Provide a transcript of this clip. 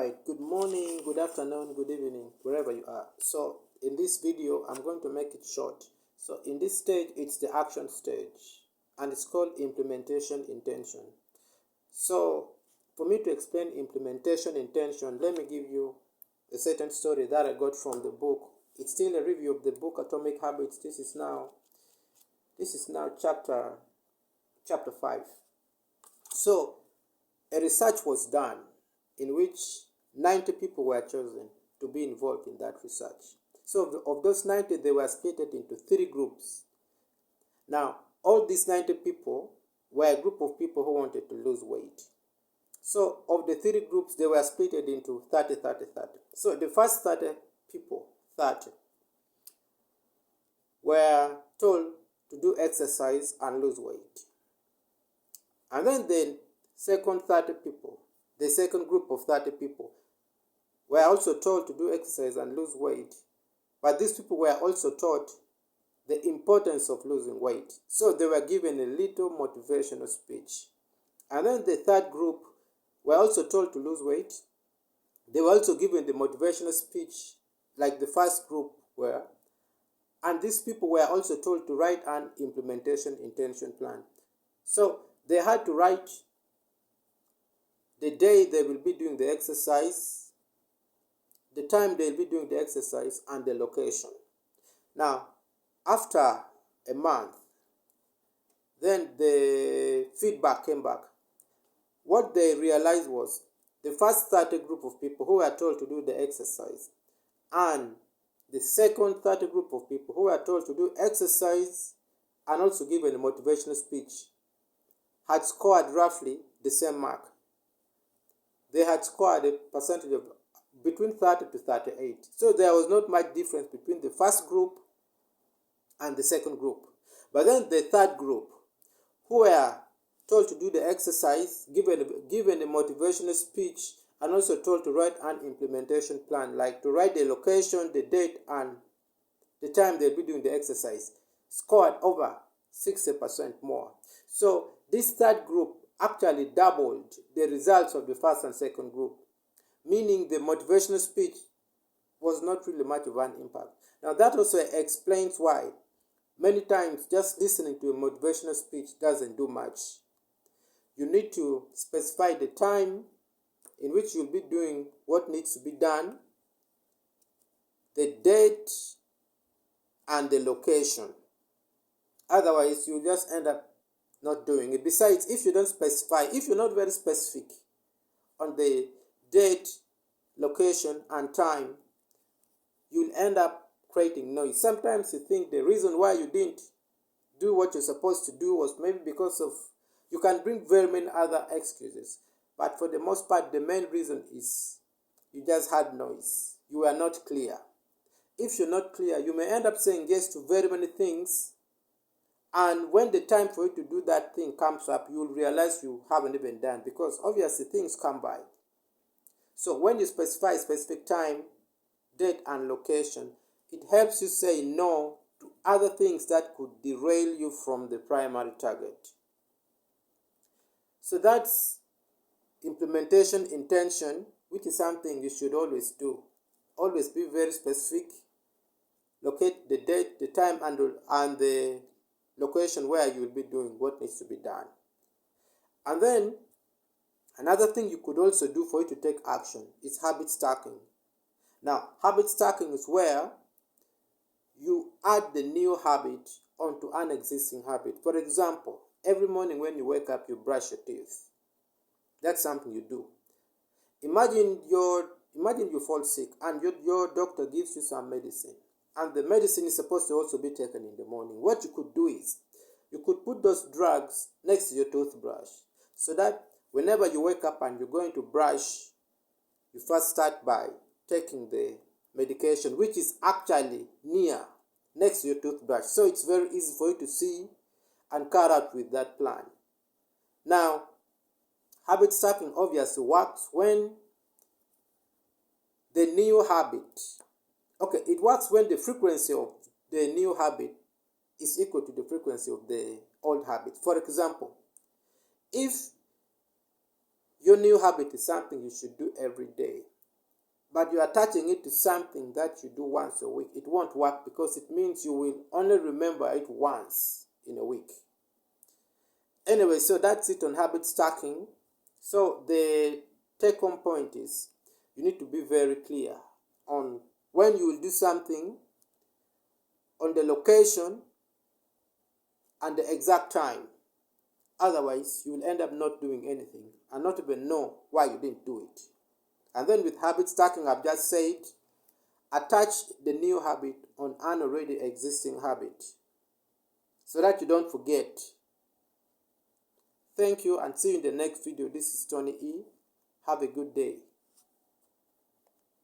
Alright, good morning, good afternoon, good evening, wherever you are. So in this video, I'm going to make it short. So in this stage, it's the action stage, and it's called implementation intention. So for me to explain implementation intention, let me give you a certain story that I got from the book. It's still a review of the book Atomic Habits. This is now chapter 5. So a research was done in which 90 people were chosen to be involved in that research. So of those 90, they were split into 3 groups. Now, all these 90 people were a group of people who wanted to lose weight. So of the 3 groups, they were split into 30, 30, 30. So the first 30 people, 30, were told to do exercise and lose weight. And then the second 30 people, the second group of 30 people, were also told to do exercise and lose weight. But these people were also taught the importance of losing weight. So they were given a little motivational speech. And then the third group were also told to lose weight. They were also given the motivational speech like the first group were. And these people were also told to write an implementation intention plan. So they had to write the day they will be doing the exercise, the time they will be doing the exercise, and the location. Now, after a month, then the feedback came back. What they realized was the first 30 group of people who were told to do the exercise and the second 30 group of people who were told to do exercise and also given a motivational speech had scored roughly the same mark. They had scored a percentage of between 30 to 38. So there was not much difference between the first group and the second group. But then the third group, who were told to do the exercise, given a motivational speech, and also told to write an implementation plan, like to write the location, the date, and the time they'll be doing the exercise, scored over 60% more. So this third group actually doubled the results of the first and second group, meaning the motivational speech was not really much of an impact. Now that also explains why many times just listening to a motivational speech doesn't do much. You need to specify the time in which you'll be doing what needs to be done, the date, and the location. Otherwise, you'll just end up not doing it. Besides, if you don't specify, if you're not very specific on the date, location, and time, you'll end up creating noise. Sometimes you think the reason why you didn't do what you're supposed to do was maybe because of, you can bring very many other excuses. But for the most part, the main reason is you just had noise. You were not clear. If you're not clear, you may end up saying yes to very many things. And when the time for you to do that thing comes up, you'll realize you haven't even done, because obviously things come by. So when you specify a specific time, date, and location, it helps you say no to other things that could derail you from the primary target. So that's implementation intention, which is something you should always do. Always be very specific. Locate the date, the time, and the location where you will be doing what needs to be done. And then another thing you could also do for you to take action is habit stacking. Now, habit stacking is where you add the new habit onto an existing habit. For example, every morning when you wake up, you brush your teeth. That's something you do. Imagine you fall sick and your doctor gives you some medicine, and the medicine is supposed to also be taken in the morning. What you could do is you could put those drugs next to your toothbrush, so that whenever you wake up and you're going to brush, you first start by taking the medication, which is actually next to your toothbrush. So it's very easy for you to see and carry out with that plan. Now, habit stacking obviously works when the new habit, it works when the frequency of the new habit is equal to the frequency of the old habit. For example, if your new habit is something you should do every day, but you're attaching it to something that you do once a week, it won't work, because it means you will only remember it once in a week. Anyway, so that's it on habit stacking. So the take-home point is you need to be very clear on when you will do something, on the location, and the exact time. Otherwise, you will end up not doing anything and not even know why you didn't do it. And then with habit stacking, I've just said, attach the new habit on an already existing habit so that you don't forget. Thank you and see you in the next video. This is Tony E. Have a good day.